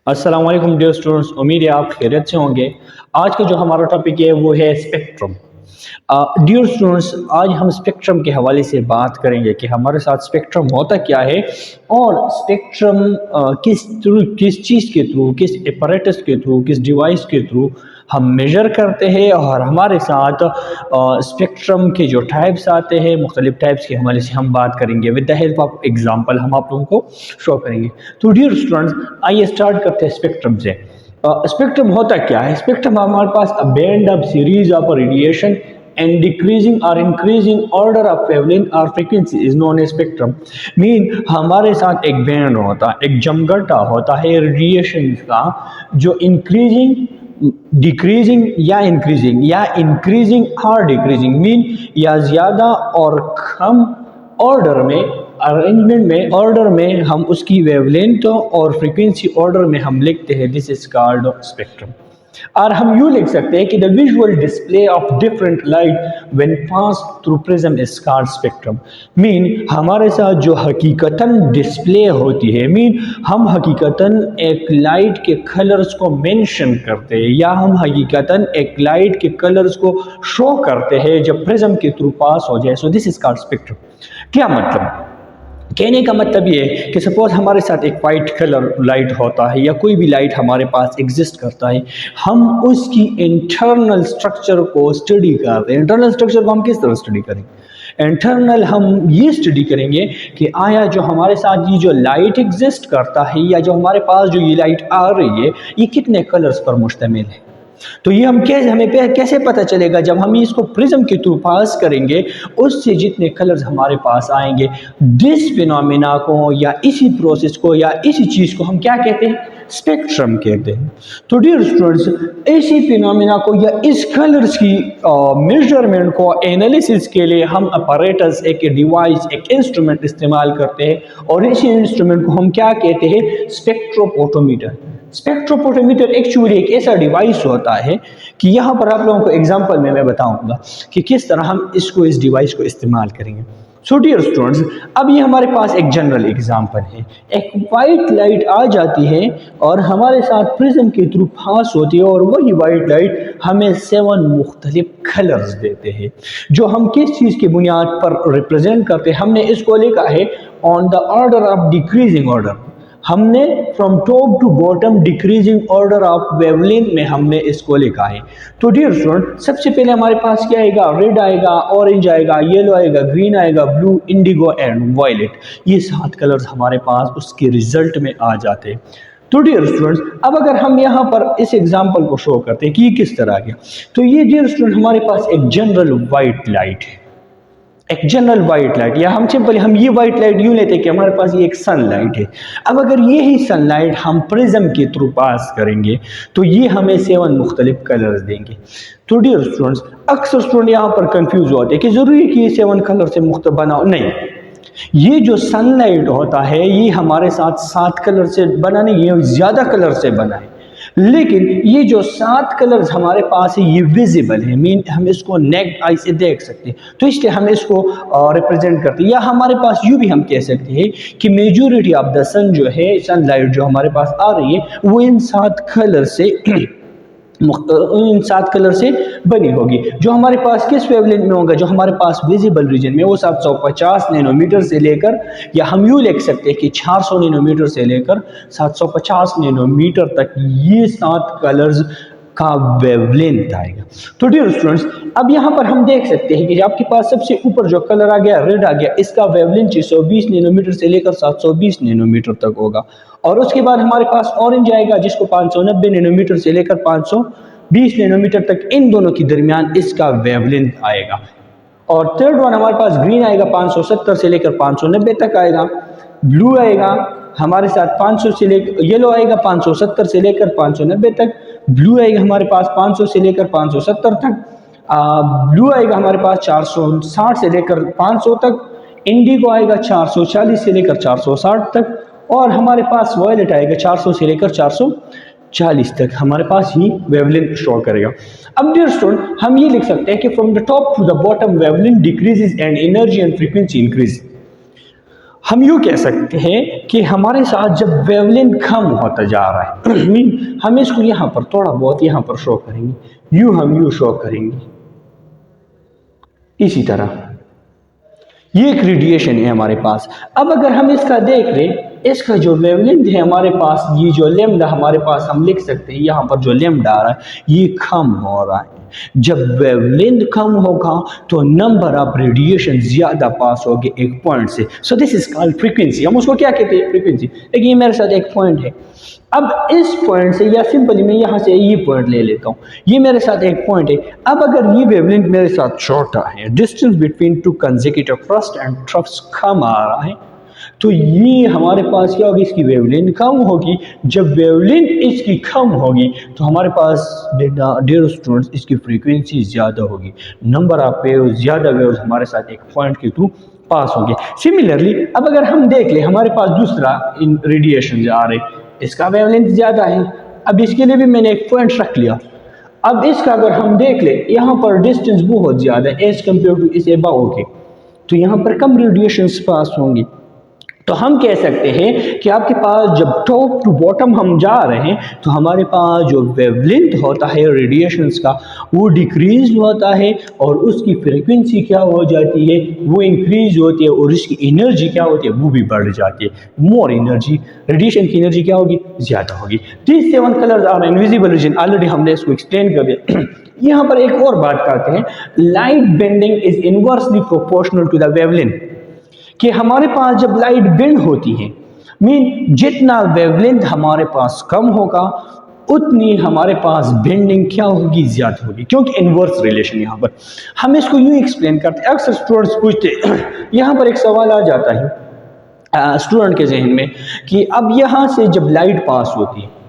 अस्सलाम वालेकुम dear students, उम्मीद है आप खैरियत से होंगे। आज का जो हमारा टॉपिक है वो है स्पेक्ट्रम। डियर स्टूडेंट्स, आज हम स्पेक्ट्रम के हवाले से बात करेंगे कि हमारे साथ स्पेक्ट्रम होता क्या है और स्पेक्ट्रम किस चीज़ के थ्रू, किस एपरेटस के थ्रू, किस डिवाइस के थ्रू हम मेजर करते हैं और हमारे साथ स्पेक्ट्रम के जो टाइप्स आते हैं, मुख्तलिफ टाइप्स के हवाले से हम बात करेंगे। With the help of example हम आप लोगों को शो करेंगे। तो डियर स्टूडेंट्स, आइए स्टार्ट करते हैं स्पेक्ट्रम से। स्पेक्ट्रम होता क्या है? स्पेक्ट्रम हमारे पास a band of series of radiation and decreasing or increasing order of wavelength or frequency is known as spectrum। Mean हमारे साथ एक बैंड होता है, एक जमघटा होता है रेडिएशन का, जो डिक्रीजिंग या इंक्रीजिंग और डिक्रीजिंग मीन या ज़्यादा और कम ऑर्डर में, अरेंजमेंट में, ऑर्डर में हम उसकी वेवलेंथ और फ्रीक्वेंसी ऑर्डर में हम लिखते हैं। This is called spectrum. और हम यूँ लिख सकते हैं कि the visual display of different light when pass through prism is called spectrum. Mean हमारे साथ जो हकीकतन डिस्प्ले होती है, मीन हम हकीकतन एक लाइट के कलर्स को मेंशन करते हैं या हम हकीकतन एक लाइट के कलर्स को शो करते हैं जब प्रिज्म के थ्रू पास हो जाए। So this is called spectrum. क्या मतलब? कहने का मतलब ये है कि सपोज हमारे साथ एक वाइट कलर लाइट होता है या कोई भी लाइट हमारे पास एग्जिस्ट करता है, हम उसकी इंटरनल स्ट्रक्चर को स्टडी करते हैं। इंटरनल स्ट्रक्चर को हम किस तरह स्टडी करेंगे? इंटरनल हम ये स्टडी करेंगे कि आया जो हमारे साथ ये जो लाइट एग्जिस्ट करता है या जो हमारे पास जो ये लाइट आ रही है, ये कितने कलर्स पर मुश्तमिल है। तो ये हमें कैसे पता चलेगा? जब हम इसको प्रिज्म के थ्रू पास करेंगे, उससे जितने कलर्स हमारे पास आएंगे, दिस फिनोमेना को या इसी प्रोसेस को या इसी चीज़ को हम क्या कहते हैं? स्पेक्ट्रम कहते हैं। तो डियर स्टूडेंट्स, इसी फिनोमेना को या इस कलर्स की मेजरमेंट को एनालिसिस के लिए हम अपरेटस, एक डिवाइस, एक इंस्ट्रूमेंट इस्तेमाल करते हैं और इसी इंस्ट्रूमेंट को हम क्या कहते हैं? स्पेक्ट्रोपोटोमीटर। स्पेक्ट्रोपोटोमीटर एक्चुअली एक ऐसा डिवाइस होता है कि यहाँ पर आप लोगों को एग्जांपल में मैं बताऊंगा कि किस तरह हम इस डिवाइस को इस्तेमाल करेंगे। सो डियर स्टूडेंट्स, अब ये हमारे पास एक जनरल एग्जांपल है। एक वाइट लाइट आ जाती है और हमारे साथ प्रिज्म के थ्रू पास होती है और वही वाइट लाइट हमें 7 मुख्तलिफ कलर्स देते हैं, जो हम किस चीज़ की बुनियाद पर रिप्रेजेंट करते हैं। हमने इसको लिखा है on the order of decreasing order. हमने from top to bottom decreasing order of wavelength में हमने इसको लिखा है। तो डियर स्टूडेंट, सबसे पहले हमारे पास क्या आएगा? रेड आएगा, ऑरेंज आएगा, येलो आएगा, ग्रीन आएगा, ब्लू, इंडिगो एंड वायलेट। ये 7 कलर्स हमारे पास उसके रिजल्ट में आ जाते हैं। तो डियर स्टूडेंट्स, अब अगर हम यहाँ पर इस एग्जाम्पल को शो करते हैं कि ये किस तरह गया, तो ये डियर स्टूडेंट हमारे पास एक जनरल वाइट लाइट है, एक जनरल वाइट लाइट, या हम ये वाइट लाइट यूँ लेते हैं कि हमारे पास ये एक सनलाइट है। अब अगर ये ही सनलाइट हम प्रिज्म के थ्रू पास करेंगे तो ये हमें 7 मुख्तलिफ कलर्स देंगे। तो डियर स्टूडेंट्स, अक्सर स्टूडेंट यहाँ पर कंफ्यूज होते हैं कि ज़रूरी है कि ये 7 कलर से मुख्तलिफ बनाओ। नहीं, ये जो सनलाइट होता है ये हमारे साथ 7 कलर से बना नहीं, ये ज़्यादा कलर से बना है। लेकिन ये जो 7 कलर्स हमारे पास है ये विजिबल है, मीन हम इसको नेक्ड आई से देख सकते हैं, तो इसलिए हम इसको रिप्रेजेंट करते हैं। या हमारे पास यूँ भी हम कह सकते हैं कि मेजॉरिटी ऑफ द सन जो है, सनलाइट जो हमारे पास आ रही है, वो इन 7 कलर से बनी होगी। जो हमारे पास किस वेवलेंथ में होगा? जो हमारे पास विजिबल रीजन में, वो 750 नैनोमीटर से लेकर, या हम यूँ लिख सकते हैं कि 400 नैनोमीटर से लेकर 750 नैनोमीटर तक ये 7 कलर्स का वेवलेंथ आएगा। तो डियर स्टूडेंट्स, अब यहाँ पर हम देख सकते हैं कि आपके पास सबसे ऊपर जो कलर आ गया, रेड आ गया, इसका वेवलेंथ 620 नैनोमीटर से लेकर 720 नैनोमीटर तक होगा। और उसके बाद हमारे पास ऑरेंज आएगा, जिसको 590 नैनोमीटर से लेकर 520 नैनोमीटर तक, इन दोनों के दरमियान इसका वेवलेंथ आएगा। और थर्ड वन हमारे पास ग्रीन आएगा, 570 से लेकर 590 तक आएगा। ब्लू आएगा हमारे साथ 500 से लेकर, येलो आएगा 570 से लेकर 590 तक। ब्लू आएगा हमारे पास 500 से लेकर 570 तक। ब्लू आएगा हमारे पास 460 से लेकर 500 तक। इंडिगो आएगा 440 से लेकर 460 तक। और हमारे पास वायलेट आएगा 400 से लेकर 440 तक। हमारे पास ही वेवलेंथ शो करेगा। अब डियर स्टूडेंट, हम ये लिख सकते हैं कि from the top to the bottom wavelength decreases and energy and frequency increase. हम यूँ कह सकते हैं कि हमारे साथ जब वेवलेंथ कम होता जा रहा है मीन हम इसको यहाँ पर थोड़ा बहुत यहाँ पर शो करेंगे, यूँ हम यूँ शो करेंगे, इसी तरह ये एक रेडिएशन है हमारे पास। अब अगर हम इसका देख लें, इसका जो वेवलेंथ है हमारे पास, ये जो लैम्डा हमारे पास हम लिख सकते हैं यहाँ पर जो लैम्डा आ रहा है ये कम हो रहा है। जब वेवलेंथ कम होगा तो नंबर ऑफ रेडिएशन ज्यादा पास होगी एक पॉइंट से। So this is called frequency. हम उसको क्या कहते हैं? फ्रीक्वेंसी। लेकिन ये मेरे साथ एक पॉइंट है, अब इस पॉइंट से या सिंपली मैं यहाँ से ये पॉइंट ले लेता हूँ, ये मेरे साथ एक पॉइंट है। अब अगर ये वेवलेंथ मेरे साथ छोटा है, distance between two consecutive thrust and thrust कम आ रहा है, तो ये हमारे पास क्या होगी? इसकी वेवलेंथ कम होगी। जब वेवलेंथ इसकी कम होगी तो हमारे पास डियर स्टूडेंट्स इसकी फ्रीक्वेंसी ज़्यादा होगी, नंबर ऑफ वेव ज़्यादा वेव्स हमारे साथ एक पॉइंट के थ्रू पास होंगे। सिमिलरली अब अगर हम देख लें, हमारे पास दूसरा इन रेडिएशन आ रहे, इसका वेवलेंथ ज़्यादा है। अब इसके लिए भी मैंने एक पॉइंट रख लिया। अब इसका अगर हम देख लें, यहाँ पर डिस्टेंस बहुत ज़्यादा है एज कम्पेयर टू इस एबव के, तो यहाँ पर कम रेडिएशंस पास होंगी। तो हम कह सकते हैं कि आपके पास जब टॉप टू बॉटम हम जा रहे हैं तो हमारे पास जो वेवलेंथ होता है रेडिएशंस का वो डिक्रीज होता है और उसकी फ्रीक्वेंसी क्या हो जाती है? वो इंक्रीज होती है और उसकी एनर्जी क्या होती है? वो भी बढ़ जाती है। मोर एनर्जी, रेडिएशन की एनर्जी क्या होगी? ज़्यादा होगी। These 7 colours are invisible region, already हमने इसको एक्सप्लेन कर दिया। यहाँ पर एक और बात करते हैं, light bending is inversely proportional to the wavelength, कि हमारे पास जब लाइट बेंड होती है मीन जितना वेवलेंथ हमारे पास कम होगा उतनी हमारे पास बेंडिंग क्या होगी? ज्यादा होगी, क्योंकि इनवर्स रिलेशन। यहाँ पर हम इसको यूं एक्सप्लेन करते हैं। अक्सर स्टूडेंट्स पूछते यहाँ पर एक सवाल आ जाता है स्टूडेंट के जहन में कि अब यहाँ से जब लाइट पास होती है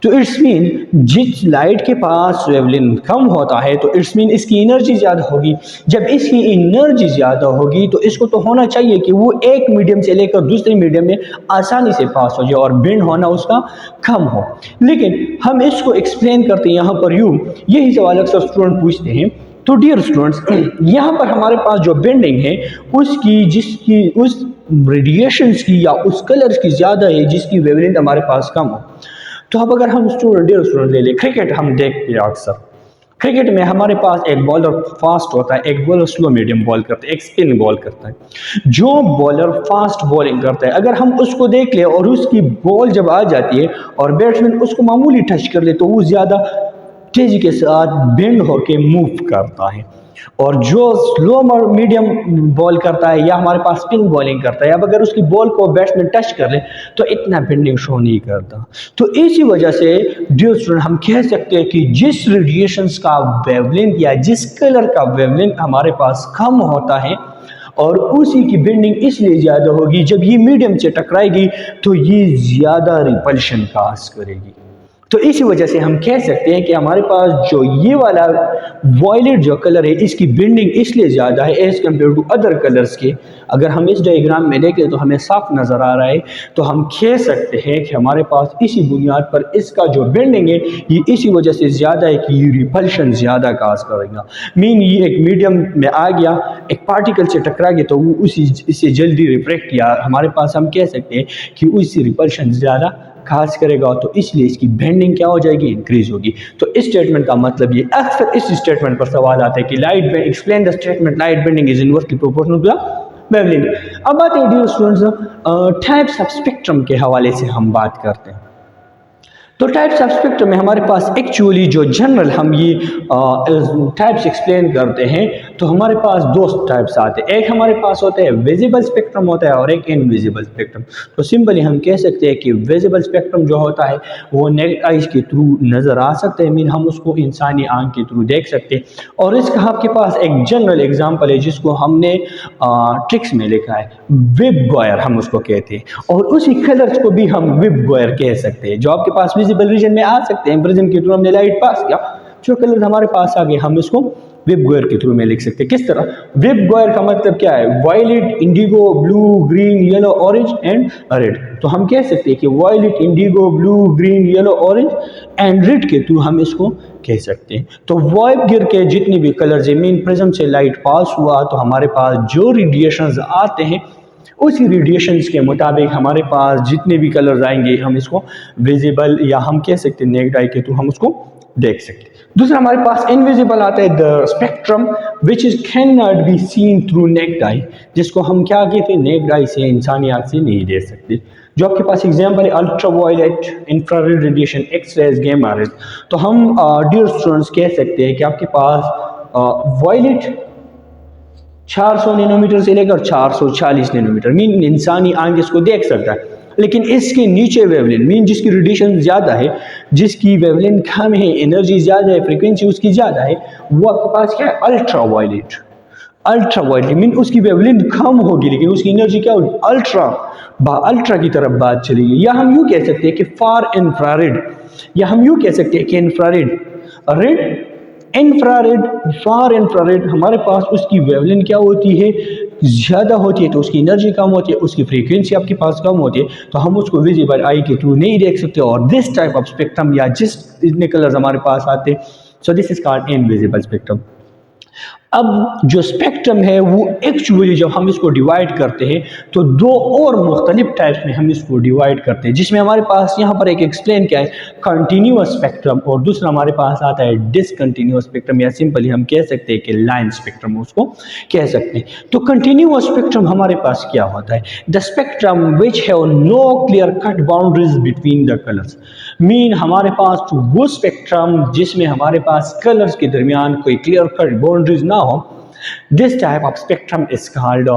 तो इट्स मीन जिस लाइट के पास वेवलेंथ कम होता है तो इट्स मीन इसकी एनर्जी ज़्यादा होगी। जब इसकी एनर्जी ज़्यादा होगी तो इसको तो होना चाहिए कि वो एक मीडियम से लेकर दूसरे मीडियम में आसानी से पास हो जाए और बेंड होना उसका कम हो। लेकिन हम इसको एक्सप्लेन करते हैं यहाँ पर यूँ, यही सवाल अक्सर स्टूडेंट पूछते हैं। तो डियर स्टूडेंट्स, यहाँ पर हमारे पास जो बेंडिंग है उसकी जिसकी उस रेडिएशंस की या उस कलर की ज़्यादा है जिसकी वेवलेंथ हमारे पास कम हो। तो अब अगर हम डियर स्टूडेंट ले लें, क्रिकेट हम देखते हैं अक्सर। क्रिकेट में हमारे पास एक बॉलर फास्ट होता है, एक बॉलर स्लो मीडियम बॉल करता है, एक स्पिन बॉल करता है। जो बॉलर फास्ट बॉलिंग करता है अगर हम उसको देख ले और उसकी बॉल जब आ जाती है और बैट्समैन उसको मामूली टच कर ले तो वो ज़्यादा तेजी के साथ बेंड होके मूव करता है। और जो स्लो मीडियम बॉल करता है या हमारे पास स्पिन बॉलिंग करता है, अब अगर उसकी बॉल को बैट्समैन टच कर ले तो इतना बेंडिंग शो नहीं करता। तो इसी वजह से डियर स्टूडेंट हम कह सकते हैं कि जिस रेडिएशंस का वेवलेंथ या जिस कलर का वेवलेंथ हमारे पास कम होता है और उसी की बेंडिंग इसलिए ज़्यादा होगी, जब ये मीडियम से टकराएगी तो ये ज़्यादा रिपल्शन काज करेगी। तो इसी वजह से हम कह सकते हैं कि हमारे पास जो ये वाला वॉयलेट जो कलर है इसकी बेंडिंग इसलिए ज़्यादा है as compare to other colours के। अगर हम इस डायग्राम में देखें तो हमें साफ नज़र आ रहा है, तो हम कह सकते हैं कि हमारे पास इसी बुनियाद पर इसका जो बेंडिंग है ये इसी वजह से ज़्यादा है कि ये रिपल्शन ज़्यादा काज करेगा। मीन ये एक मीडियम में आ गया, एक पार्टिकल से टकरा गया तो वो उसी इससे जल्दी रिफ्लेक्ट किया, हमारे पास हम कह सकते हैं कि उससे रिपल्शन ज़्यादा खास करेगा, तो इसलिए इसकी बेंडिंग क्या हो जाएगी? इंक्रीज होगी। तो इस स्टेटमेंट का मतलब ये, अक्सर इस स्टेटमेंट पर सवाल आता है कि light bend, explain the statement light bending is inversely proportional to the wavelength. अब आते हैं dear students types of spectrum के हवाले से हम बात करते हैं। तो टाइप्स ऑफ स्पेक्ट्रम में हमारे पास एक्चुअली जो जनरल हम ये टाइप्स एक्सप्लेन करते हैं तो हमारे पास दो टाइप्स आते हैं। एक हमारे पास होता है विजिबल स्पेक्ट्रम होता है और एक इनविजिबल स्पेक्ट्रम। तो सिंपली हम कह सकते हैं कि विजिबल स्पेक्ट्रम जो होता है वो नेकेड आइज के थ्रू नज़र आ सकते हैं, मीन हम उसको इंसानी आंख के थ्रू देख सकते हैं। और इसका आपके पास एक जनरल एग्जाम्पल है जिसको हमने ट्रिक्स में लिखा है, विब गोयर हम उसको कहते हैं, और उसी कलर्स को भी हम विब गोयर कह सकते हैं जो आपके पास विजिबल रीजन में आ सकते हैं। प्रिज्म के थ्रू हमने लाइट पास किया, जो कलर हमारे पास आ गए हम इसको विब गोयर के थ्रू में लिख सकते हैं। किस तरह? विब गोयर का मतलब क्या है? Violet, indigo, blue, green, yellow, orange and red. तो हम कह सकते हैं कि violet, indigo, blue, green, yellow, orange and red के थ्रू हम इसको कह सकते हैं। तो वाइब गिर के जितने भी कलर मीन प्रिज्म से लाइट पास हुआ तो हमारे पास जो रेडिएशंस आते हैं उसी रेडिएशंस के मुताबिक हमारे पास जितने भी कलर्स आएंगे हम इसको विजिबल या हम कह सकते हैं नेक्ड आई के थ्रू हम उसको देख सकते हैं। दूसरा हमारे पास इनविजिबल आता है the spectrum which is can not be seen through necked आई, जिसको हम क्या कहते हैं नेक्ड आई से इंसानी आंख से नहीं देख सकते। जो आपके पास एग्जांपल है ultraviolet, infrared radiation, X rays, gamma rays. तो हम डियर स्टूडेंट्स कह सकते हैं कि आपके पास वायलेट 400 नैनोमीटर से लेकर 440 नैनोमीटर मीन इंसानी आंख इसको देख सकता है, लेकिन इसके नीचे वेवलेंथ मीन जिसकी रेडिएशन ज़्यादा है, जिसकी वेवलेंथ कम है, एनर्जी ज़्यादा है, फ्रीक्वेंसी उसकी ज़्यादा है, वो आपके पास क्या है ultraviolet. Ultraviolet mean उसकी वेवलेंथ कम होगी लेकिन उसकी एनर्जी क्या होगी अल्ट्रा की तरफ बात चलेगी। या हम यूँ कह सकते हैं कि फार इंफ्रारेड, या हम यूँ कह सकते हैं कि इंफ्रारेड रेड इंफ्रारेड फार इंफ्रारेड हमारे पास उसकी वेवलेंथ क्या होती है ज़्यादा होती है, तो उसकी एनर्जी कम होती है, उसकी फ्रीक्वेंसी आपके पास कम होती है, तो हम उसको विजिबल आई के थ्रू नहीं देख सकते। और दिस टाइप ऑफ स्पेक्ट्रम या जिस इतने कलर्स हमारे पास आते हैं, so this is called invisible spectrum. अब जो स्पेक्ट्रम है वो एक्चुअली जब हम इसको डिवाइड करते हैं तो दो और मुख्तलिफ टाइप्स में हम इसको डिवाइड करते हैं, जिसमें हमारे पास यहाँ पर एक एक्सप्लेन क्या है कंटिन्यूअस स्पेक्ट्रम और दूसरा हमारे पास आता है डिसकंटिन्यूअस स्पेक्ट्रम, या सिंपली हम कह सकते हैं कि लाइन स्पेक्ट्रम उसको कह सकते हैं। तो कंटिन्यूअस स्पेक्ट्रम हमारे पास क्या होता है, the spectrum which have no clear cut boundaries between the colours mean हमारे पास वो स्पेक्ट्रम जिसमें हमारे पास कलर्स के दरमियान कोई क्लियर कट बाउंड्रीज ना हो, this type of spectrum is called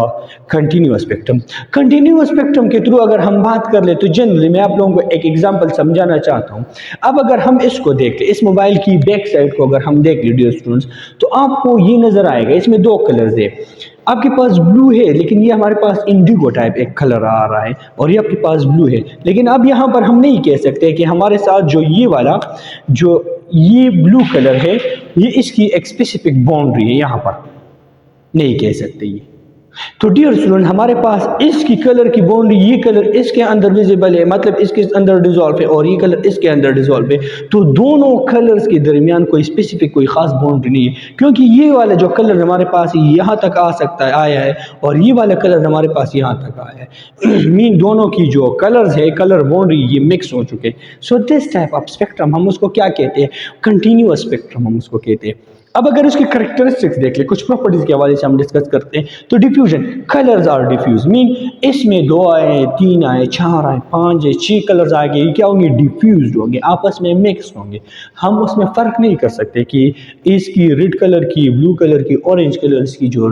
continuous spectrum. Continuous spectrum के थ्रू अगर हम बात कर ले तो जनरली मैं आप लोगों को एक एग्जांपल समझाना चाहता हूं। अब अगर हम इसको देख ले, इस मोबाइल की बैक साइड को अगर हम देख ले डियर स्टूडेंट्स, तो आपको ये नजर आएगा इसमें दो कलर्स है, आपके पास ब्लू है लेकिन ये हमारे पास इंडिगो टाइप एक कलर आ रहा है और ये आपके पास ब्लू है। लेकिन अब यहाँ पर हम नहीं कह सकते कि हमारे साथ जो ये वाला जो ये ब्लू कलर है ये इसकी एक स्पेसिफिक बाउंड्री है, यहाँ पर नहीं कह सकते ये। तो डियर स्टूडेंट हमारे पास इसकी कलर की बाउंड्री, ये कलर इसके अंदर विजिबल है मतलब इसके अंदर डिसॉल्व है और ये कलर इसके अंदर डिसॉल्व है, तो दोनों कलर्स के दरमियान कोई स्पेसिफिक कोई खास बाउंड्री नहीं है, क्योंकि ये वाला जो कलर हमारे पास यहाँ तक आ सकता है आया है और ये वाला कलर हमारे पास यहाँ तक आया है मीन दोनों की जो कलर्स है कलर बाउंड्री ये मिक्स हो चुके। So this type of spectrum हम उसको क्या कहते हैं, कंटिन्यूअस स्पेक्ट्रम हम उसको कहते हैं। अब अगर उसकी करेक्टरिस्टिक्स देख ले, कुछ प्रॉपर्टीज के हवाले से हम डिस्कस करते हैं, तो diffusion colours are diffuse mean इसमें 2 आए, 3 आए, 4 आए, 5 आए, 6 कलर्स आ गए, ये क्या होंगे डिफ्यूज होंगे, आपस में मिक्स होंगे। हम उसमें फ़र्क नहीं कर सकते कि इसकी रेड कलर की, ब्लू कलर की, ऑरेंज कलर की जो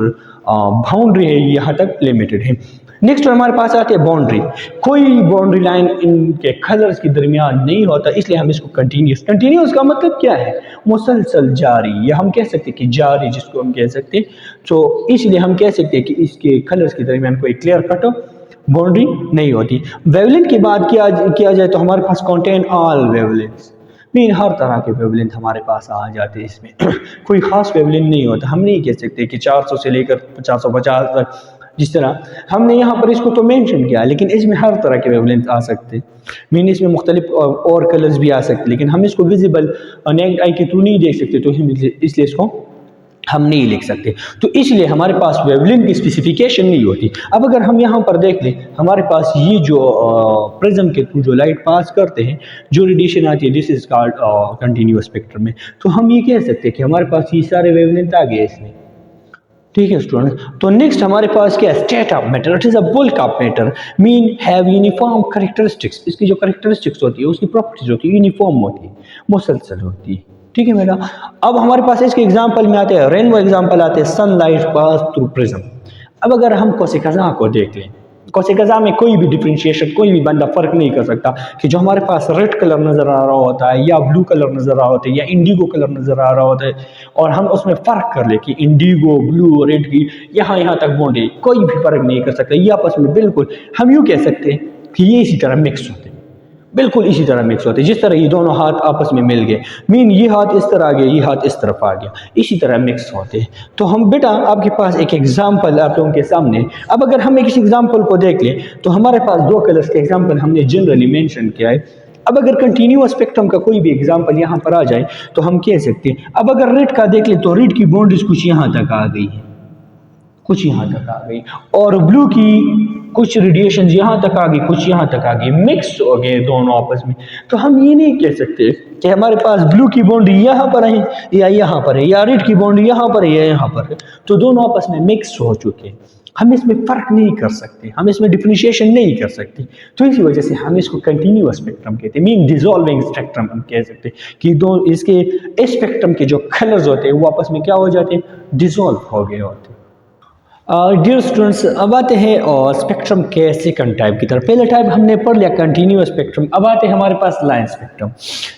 बाउंड्री है यहाँ तक लिमिटेड है। नेक्स्ट हमारे पास आते हैं बाउंड्री, कोई बाउंड्री लाइन इनके कलर्स के दरमियान नहीं होता, इसलिए हम इसको कंटिन्यूस का मतलब क्या है मुसलसल जारी, या हम कह सकते हैं कि जारी जिसको हम कह सकते हैं। तो इसलिए हम कह सकते हैं कि इसके कलर्स के दरमियान कोई क्लियर कट बाउंड्री नहीं होती। वेवलेंथ की बात किया जाए तो हमारे पास कंटेन ऑल वेवलेंथ्स मीन हर तरह के वेवलेंथ हमारे पास आ जाते हैं, इसमें कोई ख़ास वेवलेंथ नहीं होता। हम नहीं कह सकते कि 400 से लेकर 450 तक, जिस तरह हमने यहाँ पर इसको तो मेंशन किया, लेकिन इसमें हर तरह के वेवलेंथ आ सकते हैं मीन इसमें मुख्तलिफ और कलर्स भी आ सकते, लेकिन हम इसको विजिबल नेक्ड आई के थ्रू नहीं देख सकते, तो इसलिए इसको हम नहीं लिख सकते। तो इसलिए हमारे पास वेवलेंथ की स्पेसिफिकेशन नहीं होती। अब अगर हम यहाँ पर देख लें, हमारे पास ये जो प्रिज्म के थ्रू जो लाइट पास करते हैं, जो रेडिएशन आती है, this is called continuous spectrum में, तो हम ये कह सकते हैं कि हमारे पास ये सारे वेवलेंथ आ गए इसमें। ठीक है स्टूडेंट, तो नेक्स्ट हमारे पास क्या है, state of matter, it is a bulk of matter mean have uniform characteristics. इसकी जो करेक्टरिस्टिक्स होती है, उसकी प्रॉपर्टीज होती है, यूनिफॉर्म होती है, मुसलसल होती है। ठीक है मेरा, अब हमारे पास इसके एग्जाम्पल में आते हैं, रेनबो एग्जाम्पल आते हैं, सनलाइट पास थ्रू प्रिज्म। अब अगर हम कौसे कज़ा को देख लें, कौसे कज़ा में कोई भी डिफ्रेंशिएशन, कोई भी बंदा फ़र्क नहीं कर सकता कि जो हमारे पास रेड कलर नज़र आ रहा होता है या ब्लू कलर नज़र आ रहा होता है या इंडिगो कलर नज़र आ रहा होता है, और हम उसमें फ़र्क कर ले कि इंडिगो, ब्लू, रेड की यहाँ तक बॉन्ड, कोई भी फ़र्क नहीं कर सकता। ये आपस में बिल्कुल हम यूँ कह सकते हैं कि ये इसी तरह मिक्स होते हैं, बिल्कुल इसी तरह मिक्स होते हैं, जिस तरह ये दोनों हाथ आपस में मिल गए मीन ये हाथ इस तरह आ गया, ये हाथ इस तरफ आ गया, इसी तरह मिक्स होते हैं। तो हम बेटा आपके पास एक एग्जांपल आप लोगों के सामने, अब अगर हम इस एग्जांपल को देख लें तो हमारे पास 2 कलर्स के एग्जांपल हमने जनरली मेंशन किया है। अब अगर कंटिन्यूअस स्पेक्ट्रम का कोई भी एग्जांपल यहाँ पर आ जाए तो हम कह सकते हैं, अब अगर रेड का देख लें तो रेड की बाउंड्रीज कुछ यहाँ तक आ गई है, कुछ यहाँ तक आ गई, और ब्लू की कुछ रेडिएशन यहाँ तक आ गई, कुछ यहाँ तक आ गई, मिक्स हो गए दोनों आपस में। तो हम ये नहीं कह सकते कि हमारे पास ब्लू की बाउंड्री यहाँ पर है या यहाँ पर है, या रेड की बाउंड्री यहाँ पर है या यहाँ पर है। तो दोनों आपस में मिक्स हो चुके हैं। हम इसमें फ़र्क नहीं कर सकते, हम इसमें डिफरेंशिएशन नहीं कर सकते। तो इसी वजह से हम इसको कंटिन्यूअस स्पेक्ट्रम कहते हैं, मीन डिसॉल्विंग स्पेक्ट्रम हम कह सकते हैं कि दो इसके स्पेक्ट्रम के जो कलर्स होते हैं वो आपस में क्या हो जाते हैं, डिसॉल्व हो गए होते हैं। डियर स्टूडेंट्स, अब आते हैं और स्पेक्ट्रम के सेकंड टाइप की तरफ। पहला टाइप हमने पढ़ लिया कंटिन्यूअस स्पेक्ट्रम। अब आते हैं हमारे पास लाइन स्पेक्ट्रम।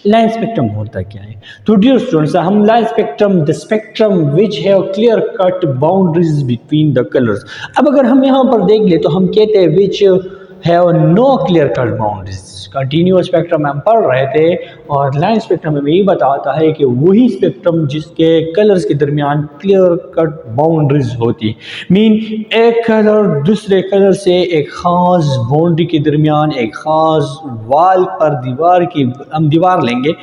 लाइन स्पेक्ट्रम होता क्या है? तो डियर स्टूडेंट्स, हम line spectrum the spectrum which have clear cut boundaries between the colours. अब अगर हम यहाँ पर देख ले तो हम कहते हैं which have no clear cut boundaries. Continuous spectrum हम पढ़ रहे थे और लाइन स्पेक्ट्रम हमें ये बताता है कि वही स्पेक्ट्रम जिसके कलर्स के दरमियान क्लियर कट बाउंड्रीज होती, मीन एक कलर दूसरे कलर से एक ख़ास बाउंड्री के दरमियान एक ख़ास वाल पर हम दीवार लेंगे,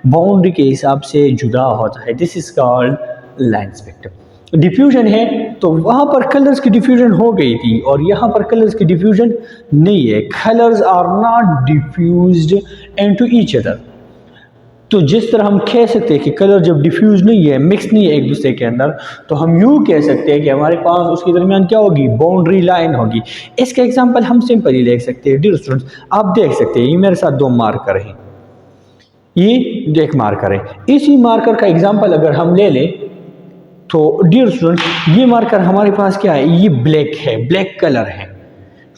बाउंड्री के हिसाब से जुदा होता है। This is called line spectrum. Diffusion है तो वहाँ पर कलर्स की डिफ्यूजन हो गई थी और यहाँ पर कलर्स की डिफ्यूजन नहीं है। Colours are not diffused into each other. तो जिस तरह हम कह सकते हैं कि कलर जब डिफ्यूज नहीं है, मिक्स नहीं है एक दूसरे के अंदर, तो हम यूँ कह सकते हैं कि हमारे पास उसके दरमियान क्या होगी, बाउंड्री लाइन होगी। इसका एग्जाम्पल हम सिंपल ही देख सकते हैं। डियर स्टूडेंट्स, आप देख सकते हैं ये मेरे साथ दो मार्कर हैं, ये एक मार्कर है। इसी मार्कर का एग्जाम्पल अगर हम ले लें तो डियर स्टूडेंट, ये मार्कर हमारे पास क्या है, ये ब्लैक है, ब्लैक कलर है,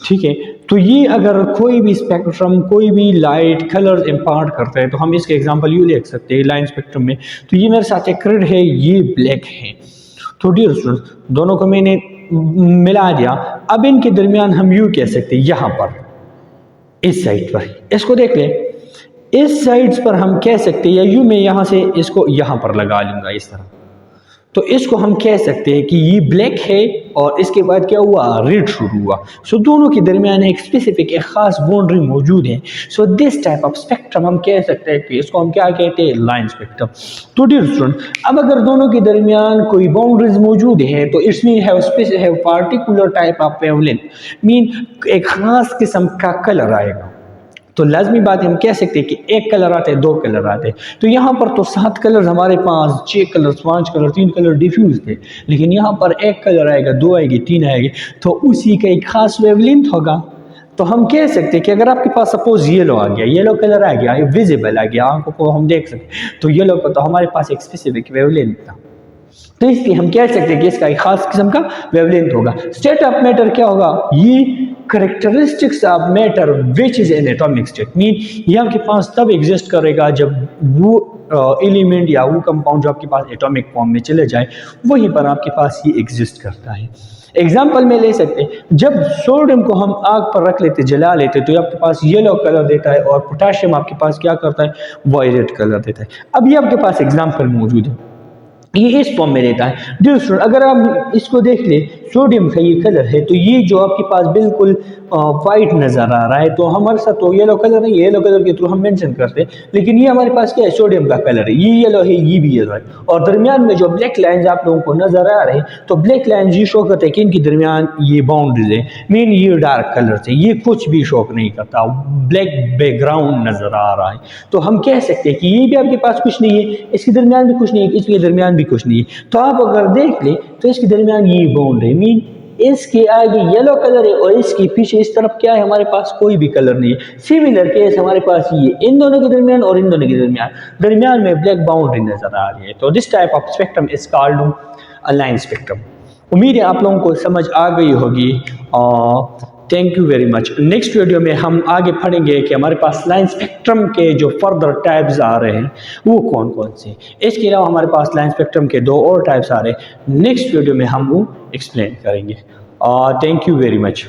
ठीक है। तो ये अगर कोई भी स्पेक्ट्रम कोई भी लाइट कलर्स इम्पार्ट करता है तो हम इसके एग्जांपल यूँ लिख सकते हैं लाइन स्पेक्ट्रम में। तो ये मेरे साथ एक रेड है, ये ब्लैक है। तो डियर स्टूडेंट, दोनों को मैंने मिला दिया। अब इनके दरमियान हम यूँ कह सकते हैं, यहाँ पर इस साइड पर, इसको देख लें, इस साइड्स पर हम कह सकते हैं, या यूँ मैं यहाँ से इसको यहाँ पर लगा लूँगा इस तरह, तो इसको हम कह सकते हैं कि ये ब्लैक है और इसके बाद क्या हुआ, रेड शुरू हुआ। सो दोनों के दरमियान एक स्पेसिफिक एक खास बाउंड्री मौजूद है। So this type of spectrum हम कह सकते हैं कि इसको हम क्या कहते हैं, लाइन स्पेक्ट्रम। तो डियर स्टूडेंट, अब अगर दोनों के दरमियान कोई बाउंड्रीज मौजूद है तो it's mean have particular type of wavelength, mean एक खास किस्म का कलर आएगा। तो लाजमी बात है, हम कह सकते हैं कि एक कलर आते हैं, दो कलर आते हैं। तो यहाँ पर तो 7 कलर हमारे पास, 6 कलर, 5 कलर, 3 कलर डिफ्यूज थे, लेकिन यहाँ पर एक कलर आएगा, 2 आएगी, 3 आएगी, तो उसी का एक खास वेवलेंथ होगा। तो हम कह सकते हैं कि अगर आपके पास सपोज येलो आ गया, येलो कलर आ गया, विजिबल आ गया, आंखों को हम देख सकते, तो येलो का तो हमारे पास एक स्पेसिफिक वेवलेंथ था, तो इसलिए हम कह सकते हैं कि इसका एक खास किस्म का वेवलेंथ होगा। स्टेट ऑफ मैटर क्या होगा, ये characteristics of matter which is an atomic state, mean ये आपके पास तब एग्जिस्ट करेगा जब वो एलिमेंट या वो कंपाउंड जो आपके पास एटॉमिक फॉर्म में चले जाए, वहीं पर आपके पास ये एग्जिस्ट करता है। एग्जाम्पल में ले सकते हैं, जब सोडियम को हम आग पर रख लेते, जला लेते, तो ये आपके पास येलो कलर देता है और पोटाशियम आपके पास क्या करता है, वायलेट कलर देता है। अब ये आपके पास एग्जाम्पल मौजूद है, ये इस फॉर्म में रहता है। डियर स्टूडेंट, अगर आप इसको देख ले, सोडियम का ये कलर है, तो ये जो आपके पास बिल्कुल वाइट नज़र आ रहा है, तो हमारे साथ तो येलो कलर नहीं, येलो कलर के थ्रू हम मेंशन करते हैं, लेकिन ये हमारे पास क्या है, सोडियम का कलर है, ये येलो है, ये भी येलो है। और दरमियान में जो ब्लैक लाइन्स आप लोगों को नजर आ रहे हैं, तो ब्लैक लाइन्स ये शो करते हैं कि इनके दरमियान ये बाउंड्रीज है, मीन ये डार्क कलर है, ये कुछ भी शो नहीं करता, ब्लैक बैकग्राउंड नजर आ रहा है। तो हम कह सकते हैं कि ये भी आपके पास कुछ नहीं है, इसके दरमियान भी कुछ नहीं है, इसके दरमियान भी कुछ नहीं है। तो आप अगर देख ले तो इसके दरमियान ये बाउंड्री, मीन इसके आगे येलो कलर है और इसके पीछे इस तरफ क्या है, हमारे पास कोई भी कलर नहीं है। सिमिलर केस हमारे पास ये इन दोनों के दरमियान और इन दोनों के दरमियान में ब्लैक बाउंड्री नजर आ रही है। तो this type of spectrum is called a line spectrum. उम्मीद है आप लोगों को समझ आ गई होगी। Thank you very much. Next video में हम आगे पढ़ेंगे कि हमारे पास लाइन स्पेक्ट्रम के जो फर्दर टाइप्स आ रहे हैं वो कौन कौन से। इसके अलावा हमारे पास लाइन स्पेक्ट्रम के 2 और टाइप्स आ रहे हैं, नेक्स्ट वीडियो में हम वो एक्सप्लेन करेंगे। Thank you very much.